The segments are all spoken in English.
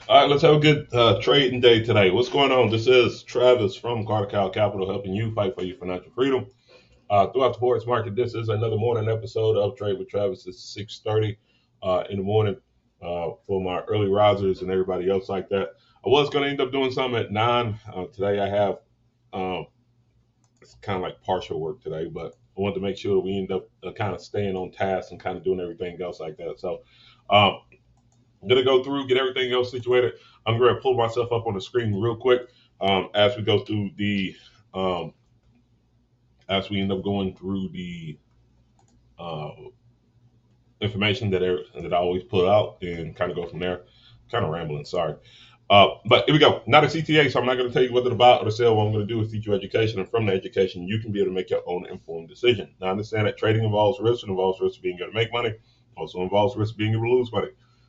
All right, let's have a good trading day today. What's going on? This is Travis from Carter Cow Capital, helping you fight for your financial freedom. Throughout the forex market, this is another morning episode of Trade with Travis. It's 6:30 in the morning for my early risers and everybody else like that. I was going to end up doing something at 9. Today I have um, it's kind of like partial work today, but I wanted to make sure that we end up kind of staying on task and kind of doing everything else like that. So um, I'm gonna go through, get everything else situated. I'm gonna pull myself up on the screen real quick as we go through um, as we end up going through the uh, information that I always put out and kind of go from there. Kind of rambling, sorry. But here we go. Not a CTA, so I'm not going to tell you whether to buy or to sell. What I'm going to do is teach you education, and from the education, you can be able to make your own informed decision. Now, understand that trading involves risk. It involves risk of being able to make money. Also involves risk of being able to lose money.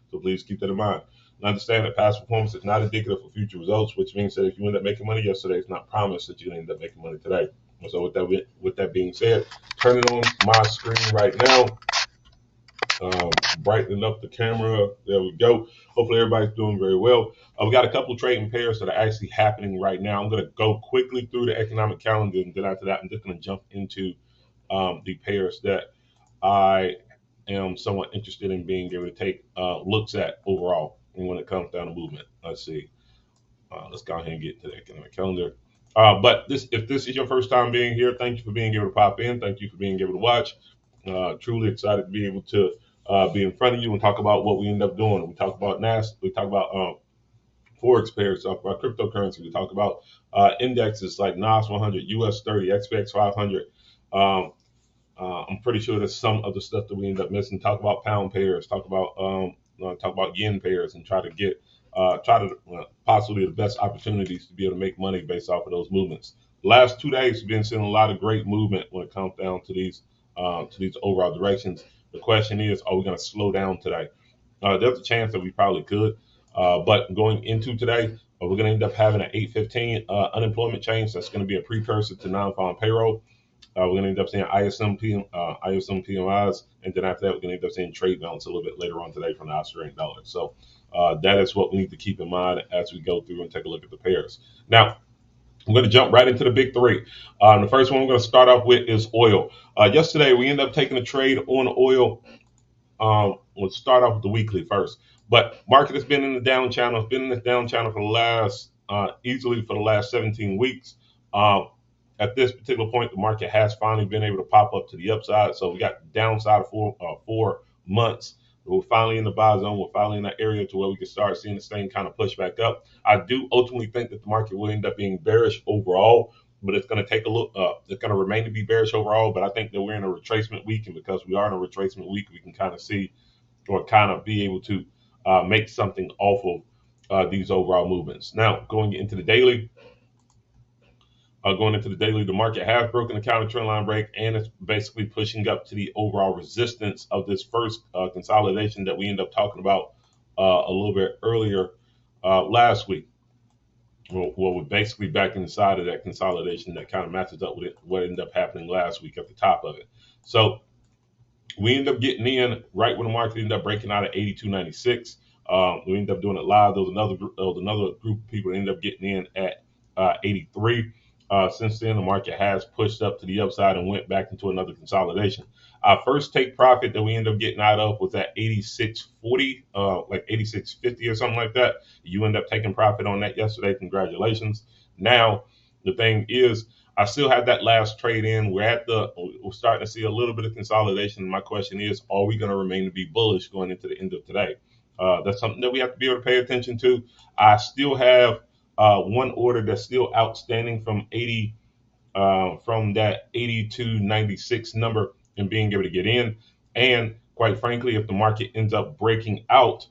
So please keep that in mind. And understand that past performance is not indicative of future results, which means that if you end up making money yesterday, it's not promised that you end up making money today. And so with that being said, turning on my screen right now, brightening up the camera. There we go. Hopefully everybody's doing very well. We got a couple of trading pairs that are actually happening right now. I'm going to go quickly through the economic calendar, and then after that, I'm just going to jump into the pairs that I am somewhat interested in being able to take looks at overall. And when it comes down to movement, let's see. Let's go ahead and get to the economic calendar. But if this is your first time being here, thank you for being able to pop in. Thank you for being able to watch. Truly excited to be able to be in front of you and talk about what we end up doing. We talk about NAS, we talk about forex pairs, talk about cryptocurrency, we talk about indexes like NAS 100, US 30, XPX 500. Um, I'm pretty sure there's some other stuff that we end up missing. Talk about pound pairs, talk about yen pairs, and try to get possibly the best opportunities to be able to make money based off of those movements. The last 2 days we've been seeing a lot of great movement when it comes down to these overall directions. The question is, are we going to slow down today? There's a chance that we probably could, but going into today, we're going to end up having an 8:15 unemployment change. That's going to be a precursor to non-farm payroll. We're going to end up seeing ISM PMIs, and then after that, we're going to end up seeing trade balance a little bit later on today from the Australian dollar. So that is what we need to keep in mind as we go through and take a look at the pairs. Now, I'm going to jump right into the big three. The first one I'm going to start off with is oil. Yesterday, we ended up taking a trade on oil. We'll start off with the weekly first. But market has been in the down channel. It's been in the down channel for the last easily for the last 17 weeks. Um, at this particular point, the market has finally been able to pop up to the upside. So we got the downside of 4 months. We're finally in the buy zone. We're finally in that area to where we can start seeing this thing kind of push back up. I do ultimately think that the market will end up being bearish overall, but it's going to take a look. It's going to remain to be bearish overall. But I think that we're in a retracement week, and because we are in a retracement week, we can kind of see or kind of be able to make something off of these overall movements. Now, going into the daily, the market has broken the counter trend line break, and it's basically pushing up to the overall resistance of this first consolidation that we end up talking about a little bit earlier last week. Well, we're basically back inside of that consolidation that kind of matches up with what ended up happening last week at the top of it. So we end up getting in right when the market ended up breaking out at 82.96. We ended up doing it live. There was another group of people that ended up getting in at 83. Since then, the market has pushed up to the upside and went back into another consolidation. Our first take profit that we ended up getting out of was at 86.40, like 86.50 or something like that. You end up taking profit on that yesterday. Congratulations. Now, the thing is, I still have that last trade in. We're starting to see a little bit of consolidation. My question is, are we going to remain to be bullish going into the end of today? That's something that we have to be able to pay attention to. I still have one order that's still outstanding from that 82.96 number and being able to get in. And quite frankly, if the market ends up breaking out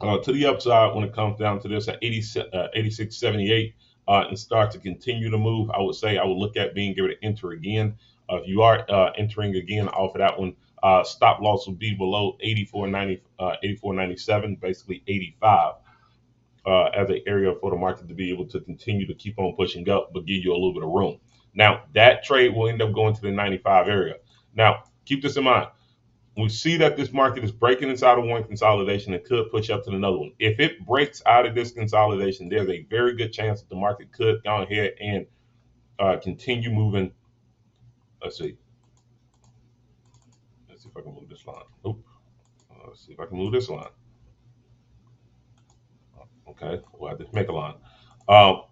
to the upside when it comes down to this at 86.78 and start to continue to move, I would say I would look at being able to enter again. If you are entering again off of that one, stop loss will be below 84.90, 84.97, basically 85 as an area for the market to be able to continue to keep on pushing up, but give you a little bit of room. Now, that trade will end up going to the 95 area. Now, keep this in mind. we see that this market is breaking inside of one consolidation and could push up to another one. If it breaks out of this consolidation, there's a very good chance that the market could go ahead and continue moving. Let's see. Let's see if I can move this line. Oop. Let's see if I can move this line. Okay. Well, I just make a line. Um,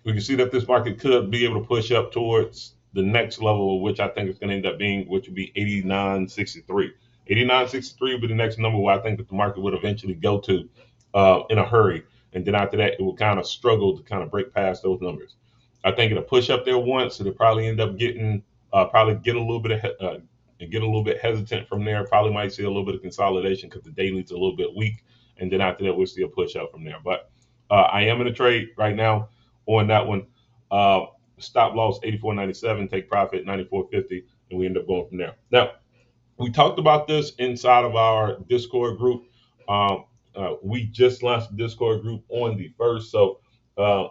we can see that this market could be able to push up towards the next level, which I think is going to end up being, which would be 89.63. 89.63 would be the next number where I think that the market would eventually go to in a hurry. And then after that, it will kind of struggle to kind of break past those numbers. I think it'll push up there once. It'll probably end up getting, probably get a little bit of, get a little bit hesitant from there. Probably might see a little bit of consolidation because the daily's a little bit weak. And then after that, we'll see a push up from there. But I am in a trade right now on that one. Stop loss 84.97, take profit 94.50, and we end up going from there. Now, we talked about this inside of our Discord group. We just launched the Discord group on the 1st, so uh,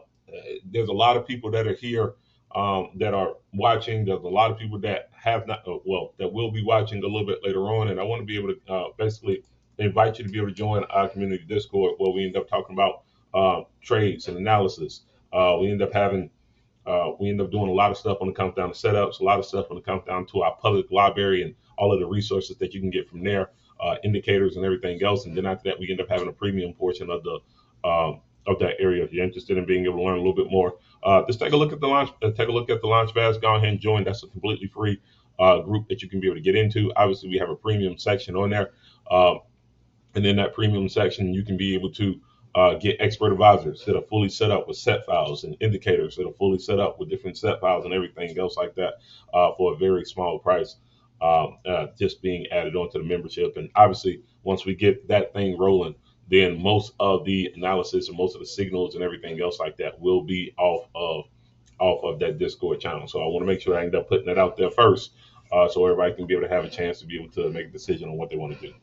there's a lot of people that are here that are watching. There's a lot of people that have not, well, that will be watching a little bit later on, and I want to be able to basically invite you to be able to join our community Discord where we end up talking about trades and analysis. We end up having we end up doing a lot of stuff when it comes down to setups, a lot of stuff when it comes down to our public library and all of the resources that you can get from there, indicators and everything else. And then after that, we end up having a premium portion of that area. If you're interested in being able to learn a little bit more, just take a look at the launch. Take a look at the Launchpads. Go ahead and join. That's a completely free group that you can be able to get into. Obviously, we have a premium section on there. And in that premium section, you can be able to get expert advisors that are fully set up with set files and indicators that are fully set up with different set files and everything else like that for a very small price, just being added onto the membership. And obviously, once we get that thing rolling, then most of the analysis and most of the signals and everything else like that will be off of that Discord channel. So I want to make sure I end up putting that out there first, so everybody can be able to have a chance to be able to make a decision on what they want to do.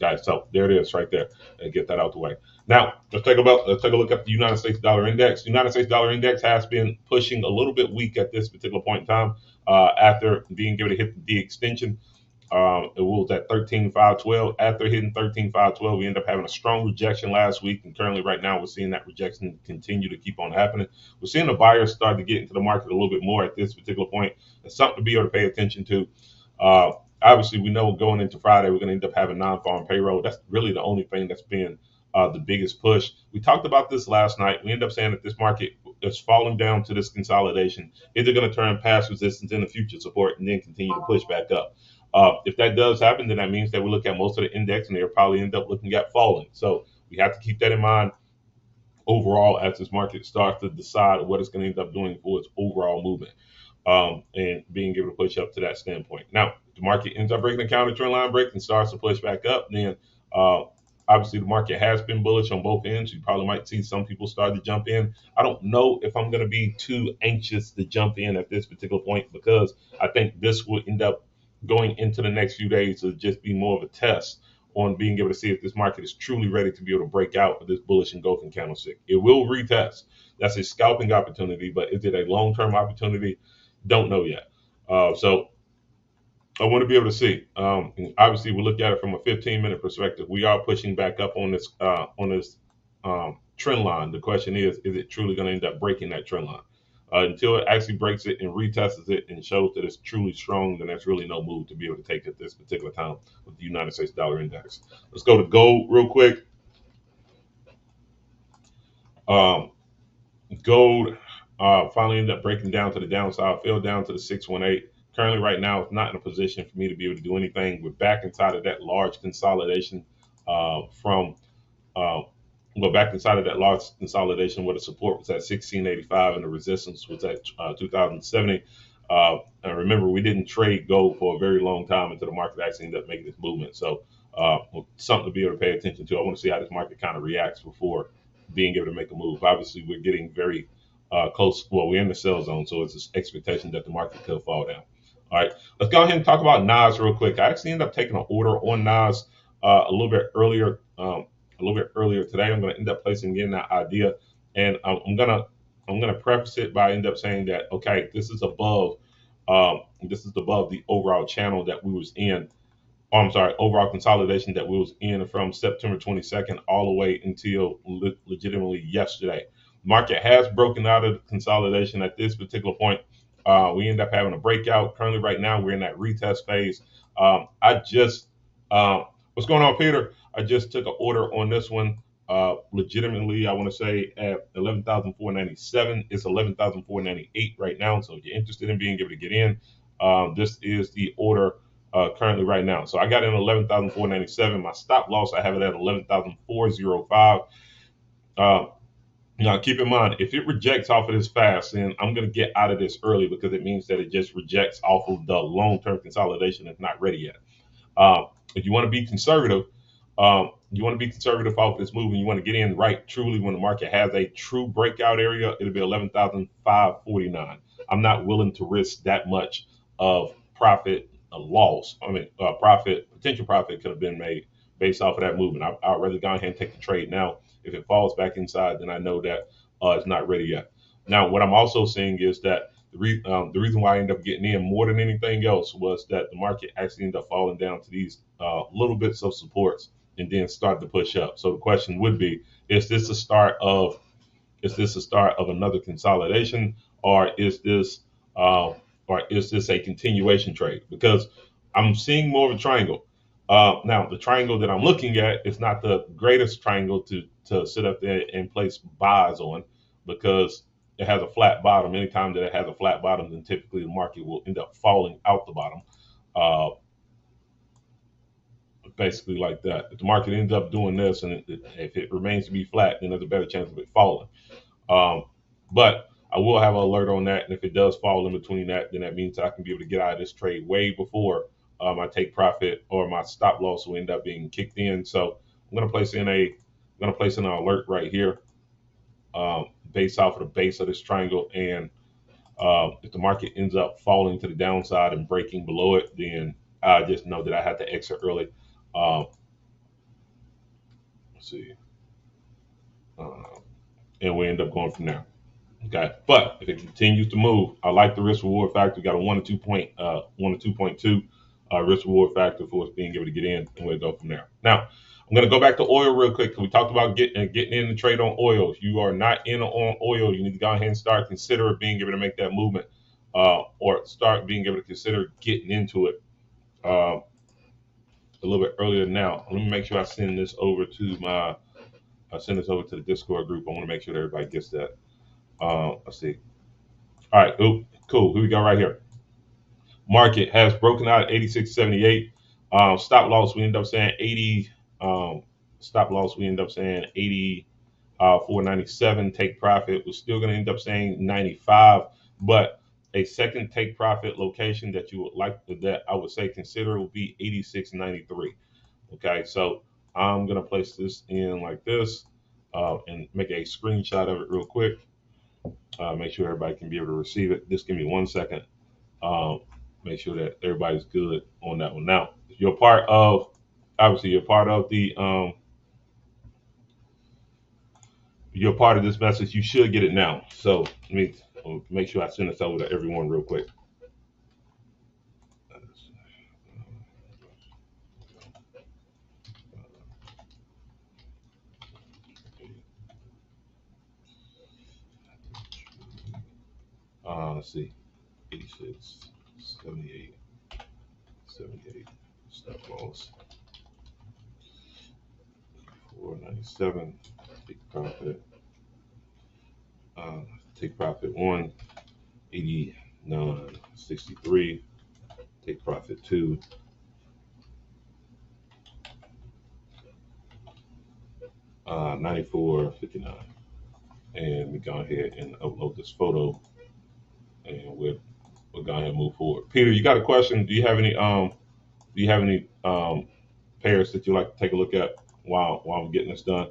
Okay, so there it is right there, and get that out the way. Now let's take a look at the United States dollar index. The United States dollar index has been pushing a little bit weak at this particular point in time after being able to hit the extension. It was at 13,512. After hitting 13,512, we ended up having a strong rejection last week, and currently right now we're seeing that rejection continue to keep on happening. We're seeing the buyers start to get into the market a little bit more at this particular point. It's something to be able to pay attention to. Obviously, we know going into Friday, we're going to end up having non-farm payroll. That's really the only thing that's been the biggest push. We talked about this last night. We end up saying that this market is falling down to this consolidation. Is it going to turn past resistance into future support and then continue to push back up? If that does happen, then that means that we look at most of the index and they'll probably end up looking at falling. So we have to keep that in mind overall as this market starts to decide what it's going to end up doing for its overall movement. And being able to push up to that standpoint. Now, the market ends up breaking the counter trend line break and starts to push back up. Then, obviously, the market has been bullish on both ends. You probably might see some people start to jump in. I don't know if I'm going to be too anxious to jump in at this particular point because I think this will end up going into the next few days to just be more of a test on being able to see if this market is truly ready to be able to break out of this bullish engulfing candlestick. It will retest. That's a scalping opportunity, but is it a long-term opportunity? Don't know yet. So I want to be able to see. Obviously, we look at it from a 15-minute perspective. We are pushing back up on this trend line. The question is it truly going to end up breaking that trend line? Until it actually breaks it and retests it and shows that it's truly strong, then there's really no move to be able to take at this particular time with the United States dollar index. Let's go to gold real quick. Gold finally ended up breaking down to the downside, fell down to the 618. Currently, right now, it's not in a position for me to be able to do anything. We're back inside of that large consolidation back inside of that large consolidation where the support was at 1685 and the resistance was at 2070. And remember, we didn't trade gold for a very long time until the market actually ended up making this movement. So something to be able to pay attention to. I want to see how this market kind of reacts before being able to make a move. Obviously, we're getting very close. Well, we're in the sell zone, so it's an expectation that the market could fall down. All right, let's go ahead and talk about NAS real quick. I actually ended up taking an order on NAS a little bit earlier today. I'm going to end up placing in that idea, and I'm gonna preface it by end up saying that okay, this is above the overall channel that we was in I'm sorry, overall consolidation that we was in from September 22nd all the way until legitimately yesterday. Market has broken out of the consolidation at this particular point. We end up having a breakout. Currently, right now, we're in that retest phase. I just, what's going on, Peter? I just took an order on this one. Legitimately, I want to say at 11,497. It's 11,498 right now. So if you're interested in being able to get in, this is the order currently right now. So I got in 11,497. My stop loss, I have it at 11,405. Now, keep in mind, if it rejects off of this fast, then I'm going to get out of this early because it means that it just rejects off of the long-term consolidation that's not ready yet. If you want to be conservative, you want to be conservative off this move, and you want to get in right truly when the market has a true breakout area. It'll be 11,549. I'm not willing to risk that much of profit loss. I mean, potential profit could have been made based off of that movement. I'd rather go ahead and take the trade now. If it falls back inside, then I know that it's not ready yet. Now, what I'm also seeing is that the reason why I ended up getting in more than anything else was that the market actually ended up falling down to these little bits of supports and then start to push up. So the question would be: Is this a start of another consolidation, or is this a continuation trade? Because I'm seeing more of a triangle. Now, the triangle that I'm looking at is not the greatest triangle to sit up there and place buys on, because it has a flat bottom. Anytime that it has a flat bottom, then typically the market will end up falling out the bottom. Uh, Basically like that. If the market ends up doing this, and if it remains to be flat, then there's a better chance of it falling. Um, but I will have an alert on that, and if it does fall in between that, then that means I can be able to get out of this trade way before my take profit or my stop loss will end up being kicked in. So I'm going to place in an alert right here, based off of the base of this triangle, and if the market ends up falling to the downside and breaking below it, then I just know that I have to exit early. Um, let's see, uh, and we end up going from there. Okay, but if it continues to move, I like the risk reward factor. We got a 1 to 2.2 risk reward factor for us being able to get in, and we'll go from there. Now, I'm going to go back to oil real quick, because we talked about getting in the trade on oil. If you are not in on oil, you need to go ahead and start consider being able to make that movement, or start being able to consider getting into it a little bit earlier now. Let me make sure I send this over to the Discord group. I want to make sure that everybody gets that. Let's see. All right, cool. Here we go right here. Market has broken out at 86.78. Stop loss, we end up saying 80. Stop loss, we end up saying 80. 497. Take profit, we're still going to end up saying 95. But a second take profit location that you would like, that I would say consider, will be 86.93. Okay, so I'm going to place this in like this, and make a screenshot of it real quick. Make sure everybody can be able to receive it. Just give me 1 second. Um, Make sure that everybody's good on that one. Now, if you're part of, obviously, you're part of this message, you should get it now. So let me make sure I send this over to everyone real quick. Let's see, 86, 78, 78, stop loss, 497, take profit, take profit 1, 89.63, take profit 2, 94.59. And we go ahead and upload this photo, and we'll go ahead and move forward. Peter, you got a question? Do you have any pairs that you like to take a look at while I'm getting this done?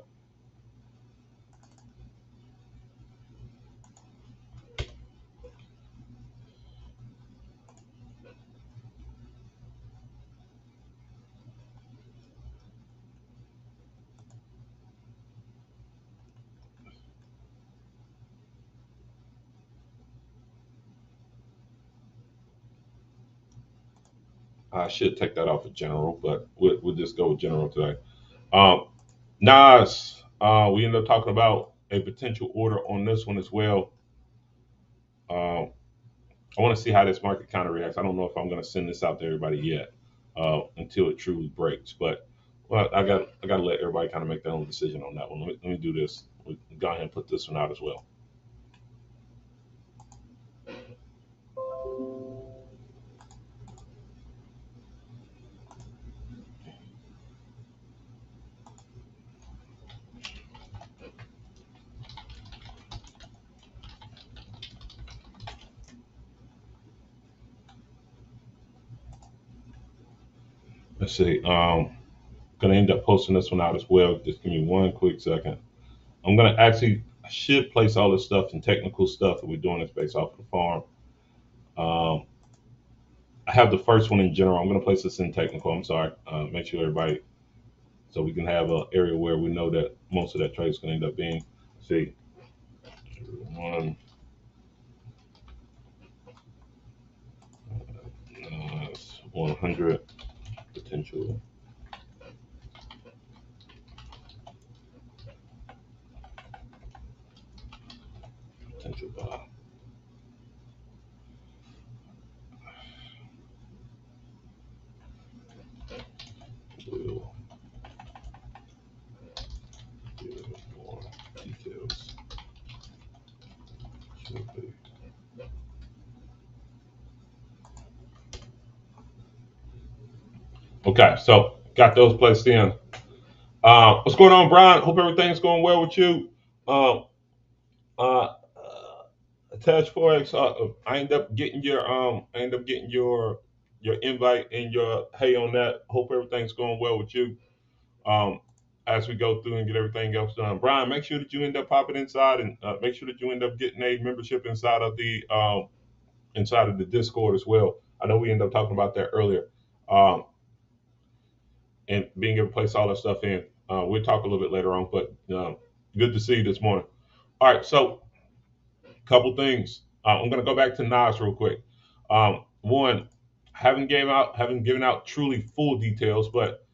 I should take that off of general, but we'll just go with general today. Um, Nas, we ended up talking about a potential order on this one as well. Um, I want to see how this market kind of reacts. I don't know if I'm going to send this out to everybody yet until it truly breaks. But well, I got to let everybody kind of make their own decision on that one. Let me do this. We go ahead and put this one out as well. Let's see. Gonna end up posting this one out as well. Just give me one quick second. I'm gonna actually I should place all this stuff and technical stuff that we're doing this based off of the farm. Um, I have the first one in general. I'm gonna place this in technical. I'm sorry. Make sure everybody so we can have an area where we know that most of that trade is gonna end up being. See, one, 100 potential potential buy. We'll give more details. Should be. Okay, so got those placed in. What's going on, Brian? Hope everything's going well with you. Um, uh, Attach Forex. I end up getting your invite and your hey on that. Hope everything's going well with you. Um, as we go through and get everything else done, Brian, make sure that you end up popping inside and make sure that you end up getting a membership inside of the Discord as well. I know we ended up talking about that earlier, um, and being able to place all that stuff in. We'll talk a little bit later on, but good to see you this morning. All right, so couple things. I'm going to go back to Nas real quick. One, haven't given out truly full details, but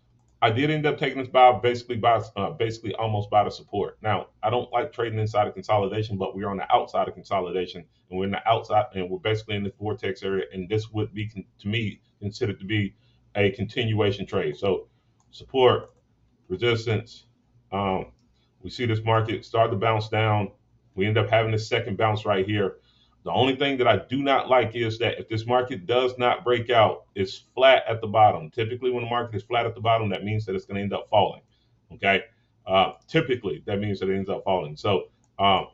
I did end up taking this basically almost by the support. Now I don't like trading inside of consolidation, but we're on the outside of consolidation, and we're in the outside, and we're basically in the vortex area, and this would be to me considered to be a continuation trade. So support, resistance. Um, we see this market start to bounce down. We end up having this second bounce right here. The only thing that I do not like is that if this market does not break out, it's flat at the bottom. Typically, when the market is flat at the bottom, that means that it's going to end up falling. Okay. Typically, that means that it ends up falling. So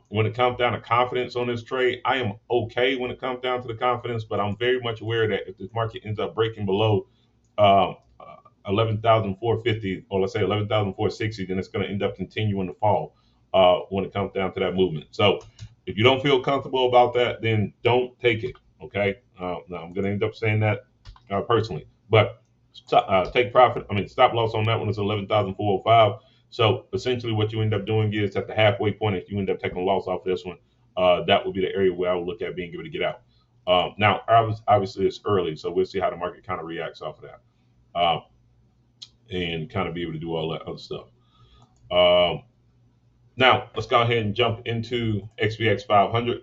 when it comes down to confidence on this trade, I am okay when it comes down to the confidence, but I'm very much aware that if this market ends up breaking below um, 11,450, or let's say 11,460, then it's going to end up continuing to fall when it comes down to that movement. So if you don't feel comfortable about that, then don't take it. Okay. Now I'm going to end up saying that personally, but take profit. I mean, stop loss on that one is 11,405. So essentially, what you end up doing is at the halfway point, if you end up taking a loss off this one, that would be the area where I would look at being able to get out. Now, obviously, it's early, so we'll see how the market kind of reacts off of that. And kind of be able to do all that other stuff. Um, Now, let's go ahead and jump into XVX 500.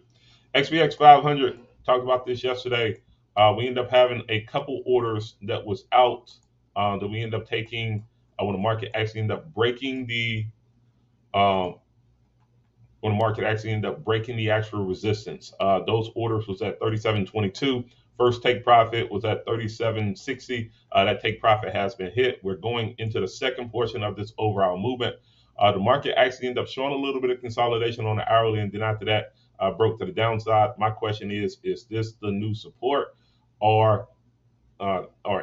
XVX 500, talked about this yesterday. We end up having a couple orders that was out that we end up taking when the market actually ended up breaking um, the actual resistance. Those orders was at 37.22. First take profit was at 37.60. That take profit has been hit. We're going into the second portion of this overall movement. The market actually ended up showing a little bit of consolidation on the hourly, and then after that, broke to the downside. My question is this the new support, or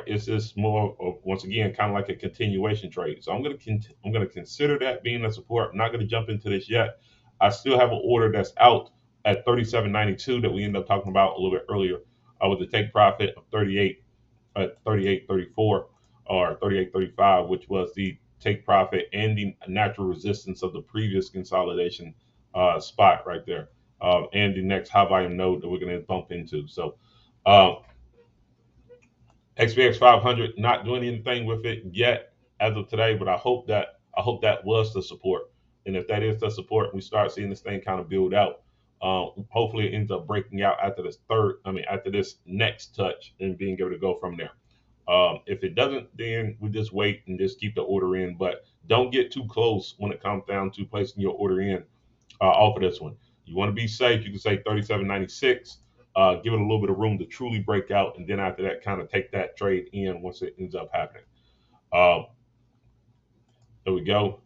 is this more of, once again, kind of like a continuation trade? So I'm gonna consider that being a support. I'm not gonna jump into this yet. I still have an order that's out at 37.92 that we ended up talking about a little bit earlier, with the take profit of 38 at 38.34 or 38.35, which was the take profit and the natural resistance of the previous consolidation spot right there, and the next high volume node that we're going to bump into. So, uh, XPX 500, not doing anything with it yet as of today, but I hope that was the support. And if that is the support, we start seeing this thing kind of build out. Hopefully, it ends up breaking out after after this next touch, and being able to go from there. If it doesn't, then we just wait and just keep the order in. But don't get too close when it comes down to placing your order in off of this one. You want to be safe. You can say 37.96. Give it a little bit of room to truly break out, and then after that, kind of take that trade in once it ends up happening. There we go.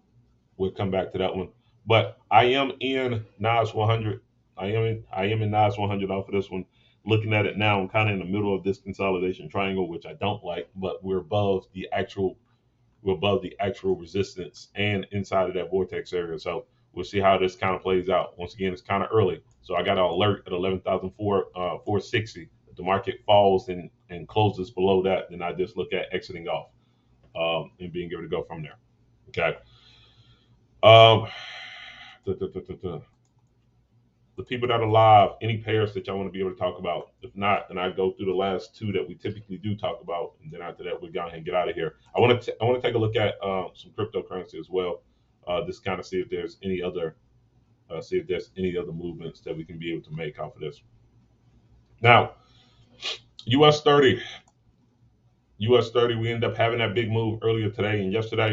We'll come back to that one. But I am in NAS 100. I am in NAS 100 off of this one. Looking at it now, I'm kind of in the middle of this consolidation triangle, which I don't like, but we're above the actual resistance and inside of that vortex area. So we'll see how this kind of plays out. Once again, it's kind of early, so I got an alert at 11,460. If the market falls and closes below that, then I just look at exiting off and being able to go from there. Okay. The people that are live, any pairs that y'all want to be able to talk about. If not, then I go through the last two that we typically do talk about, and then after that, we go ahead and get out of here. I want to take a look at some cryptocurrency as well. Just kind of see if there's any other movements that we can be able to make off of this. Now, US 30, we end up having that big move earlier yesterday,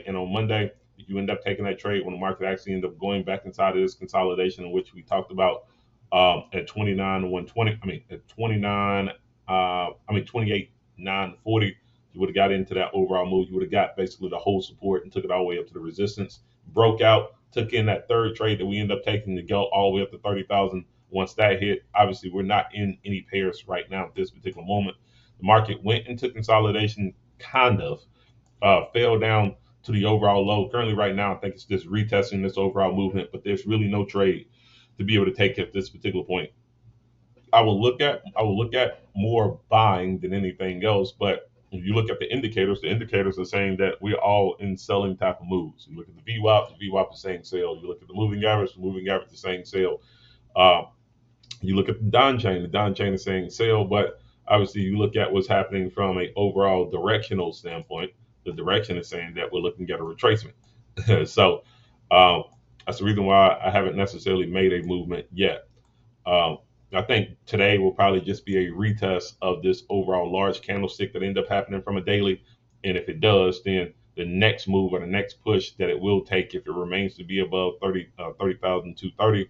and on Monday. You end up taking that trade when the market actually ended up going back inside of this consolidation, in which we talked about at 29,120. At 28,940. You would have got into that overall move. You would have got basically the whole support and took it all the way up to the resistance. Broke out, took in that third trade that we end up taking to go all the way up to 30,000. Once that hit, obviously we're not in any pairs right now at this particular moment. The market went into consolidation, kind of fell down to the overall low. Currently, right now, I think it's just retesting this overall movement, but there's really no trade to be able to take at this particular point. I will look at more buying than anything else, but if you look at the indicators are saying that we're all in selling type of moves. You look at the VWAP is saying sell. You look at the moving average is saying sell. You look at the Don chain is saying sell, but obviously you look at what's happening from an overall directional standpoint. The direction is saying that we're looking at a retracement. So that's the reason why I haven't necessarily made a movement yet. I think today will probably just be a retest of this overall large candlestick that ended up happening from a daily. And if it does, then the next move or the next push that it will take, if it remains to be above 30,230,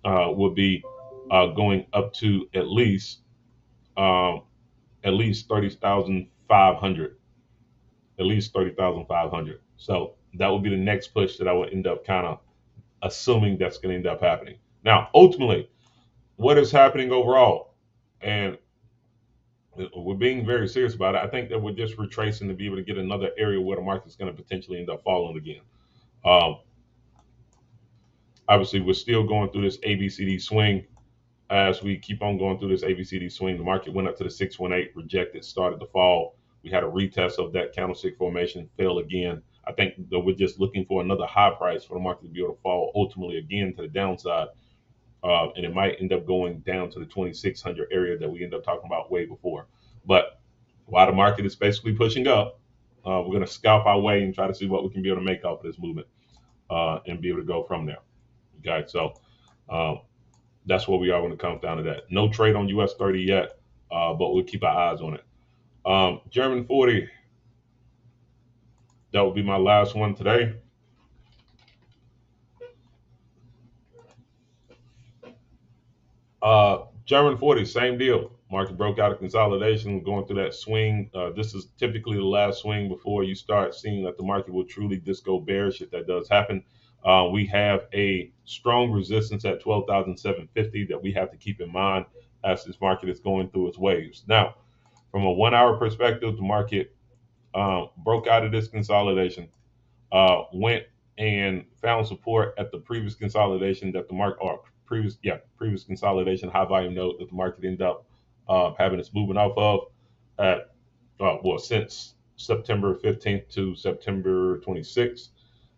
will be going up to at least 30,500. At least 30,500. So that would be the next push that I would end up kind of assuming that's going to end up happening. Now, ultimately, what is happening overall? And we're being very serious about it. I think that we're just retracing to be able to get another area where the market's going to potentially end up falling again. Obviously, we're still going through this ABCD swing. As we keep on going through this ABCD swing, the market went up to the 618, rejected, started to fall. We had a retest of that candlestick formation, fell again. I think that we're just looking for another high price for the market to be able to fall ultimately again to the downside. And it might end up going down to the 2,600 area that we ended up talking about way before. But while the market is basically pushing up, we're going to scalp our way and try to see what we can be able to make off of this movement and be able to go from there. Okay, so that's where we are when it comes down to that. No trade on US 30 yet, but we'll keep our eyes on it. German 40, that will be my last one today. German 40, same deal. Market broke out of consolidation, going through that swing. This is typically the last swing before you start seeing that the market will truly just go bearish if that does happen. We have a strong resistance at 12,750 that we have to keep in mind as this market is going through its waves. Now, from a 1 hour perspective, the market broke out of this consolidation, went and found support at the previous consolidation that the market, or previous consolidation high volume node that the market ended up having its movement off of at since September 15th to September 26th.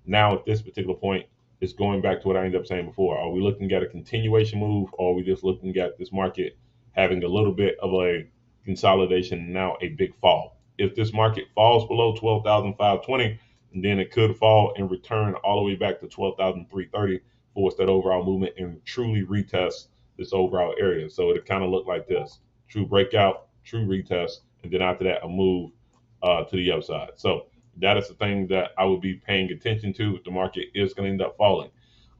Now at this particular point, it's going back to what I ended up saying before. Are we looking at a continuation move, or are we just looking at this market having a little bit of a consolidation, now a big fall. If this market falls below 12,520, then it could fall and return all the way back to 12,330, force that overall movement and truly retest this overall area. So it kind of looked like this: true breakout, true retest, and then after that, a move to the upside. So that is the thing that I would be paying attention to if the market is going to end up falling.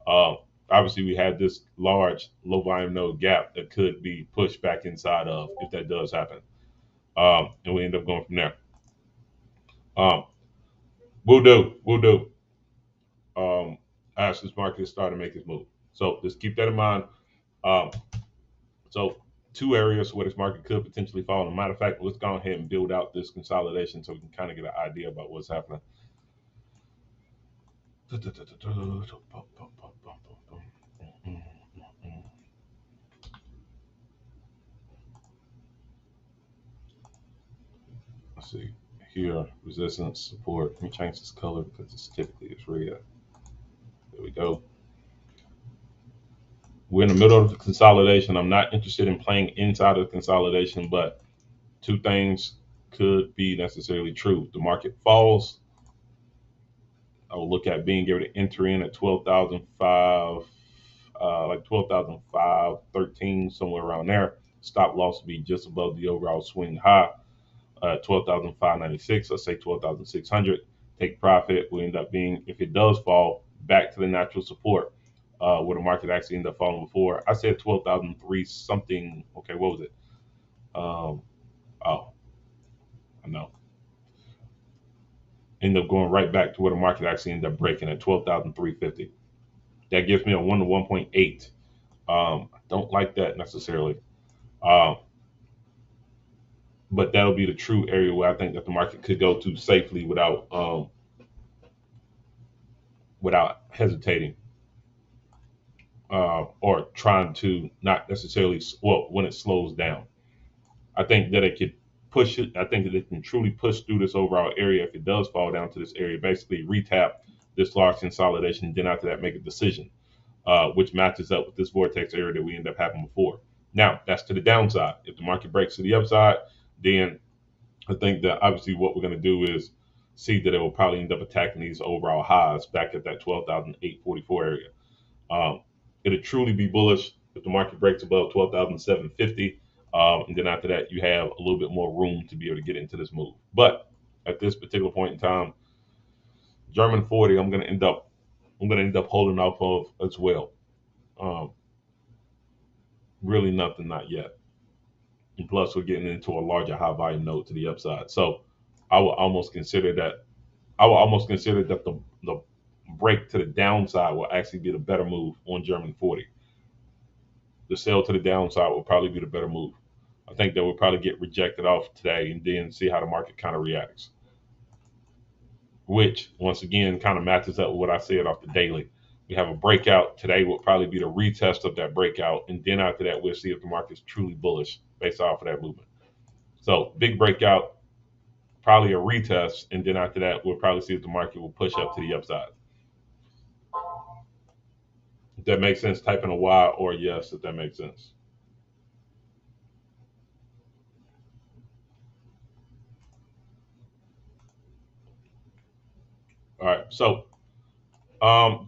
Uh, Obviously, we had this large low volume node gap that could be pushed back inside of if that does happen. And we end up going from there. Um, we'll do. We'll do. As this market is starting to make its move. So just keep that in mind. Um, so two areas where this market could potentially fall. As a matter of fact, let's go ahead and build out this consolidation so we can kind of get an idea about what's happening. Let's see here, resistance, support. Let me change this color because it's typically red. There we go. We're in the middle of the consolidation. I'm not interested in playing inside of the consolidation, but two things could be necessarily true. If the market falls, I will look at being able to enter in at 12,005, like 12,513, somewhere around there. Stop loss will be just above the overall swing high, 12,596. Let's say 12,600. Take profit will end up being, if it does fall, back to the natural support where the market actually ended up falling before. I said 12,003 something. Okay, what was it? Oh, I know. End up going right back to where the market actually ended up breaking at 12,350. That gives me a 1 to 1.8. I don't like that necessarily. But that'll be the true area where I think that the market could go to safely without hesitating or trying to not necessarily, well, when it slows down. I think that it could push it. I think that it can truly push through this overall area if it does fall down to this area, basically retap this large consolidation, then after that make a decision, which matches up with this vortex area that we end up having before. Now, that's to the downside. If the market breaks to the upside, then I think that obviously what we're going to do is see that it will probably end up attacking these overall highs back at that 12,844 area. It'll truly be bullish if the market breaks above 12,750. And then after that, you have a little bit more room to be able to get into this move. But at this particular point in time, German 40, I'm going to end up holding off of as well. Really nothing, not yet. And plus, we're getting into a larger high volume node to the upside. So I will almost consider that. The break to the downside will actually be the better move on German 40. The sell to the downside will probably be the better move. I think that will probably get rejected off today and then see how the market kind of reacts. Which, once again, kind of matches up with what I said off the daily. We have a breakout. Today will probably be the retest of that breakout. And then after that, we'll see if the market is truly bullish based off of that movement. So big breakout, probably a retest. And then after that, we'll probably see if the market will push up to the upside. If that makes sense, type in a Y or yes, if that makes sense. All right, so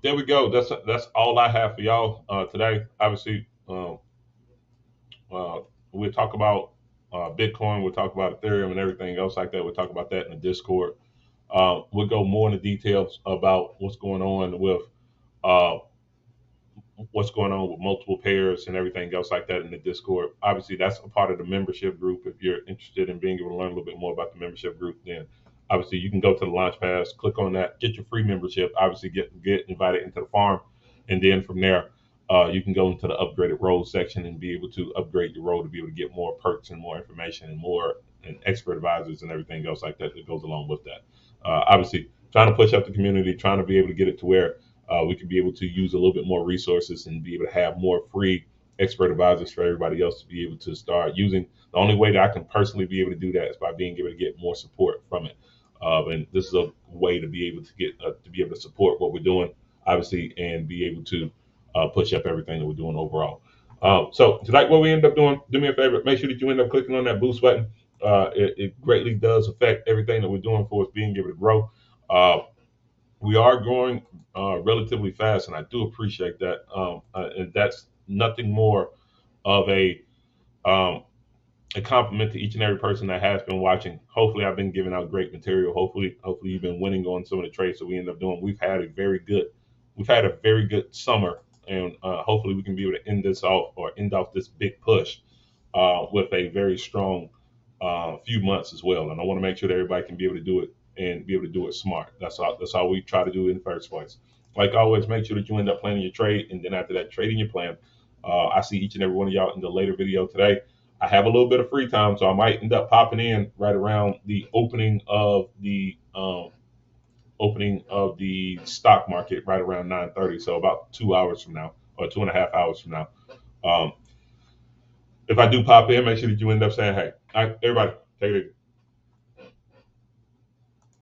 there we go. That's all I have for y'all today. Obviously, we'll talk about Bitcoin. We'll talk about Ethereum and everything else like that. We'll talk about that in the Discord. We'll go more into details about what's going on with multiple pairs and everything else like that in the Discord. Obviously, that's a part of the membership group. If you're interested in being able to learn a little bit more about the membership group, then obviously you can go to the launch pass, click on that, get your free membership, obviously get invited into the farm, and then from there, you can go into the upgraded role section and be able to upgrade your role to be able to get more perks and more information and expert advisors and everything else like that goes along with that. Obviously, trying to push up the community, trying to be able to get it to where we can be able to use a little bit more resources and be able to have more free expert advisors for everybody else to be able to start using. The only way that I can personally be able to do that is by being able to get more support from it. And this is a way to be able to get to be able to support what we're doing, obviously, and be able to push up everything that we're doing overall. So tonight, what we end up doing, do me a favor, make sure that you end up clicking on that boost button. It greatly does affect everything that we're doing for us being able to grow. Uh, we are growing relatively fast, and I do appreciate that. And that's nothing more of um, a compliment to each and every person that has been watching. Hopefully, I've been giving out great material. Hopefully, you've been winning on some of the trades that we end up doing. We've had a very good summer, and hopefully, we can be able to end off this big push with a very strong few months as well. And I want to make sure that everybody can be able to do it and be able to do it smart. That's all we try to do in the first place. Like always, make sure that you end up planning your trade, and then after that, trading your plan. I see each and every one of y'all in the later video today. I have a little bit of free time, so I might end up popping in right around the opening of the stock market right around 9:30. So about 2 hours from now, or 2.5 hours from now. Um, if I do pop in, make sure that you end up saying, "Hey, all right, everybody, take it easy."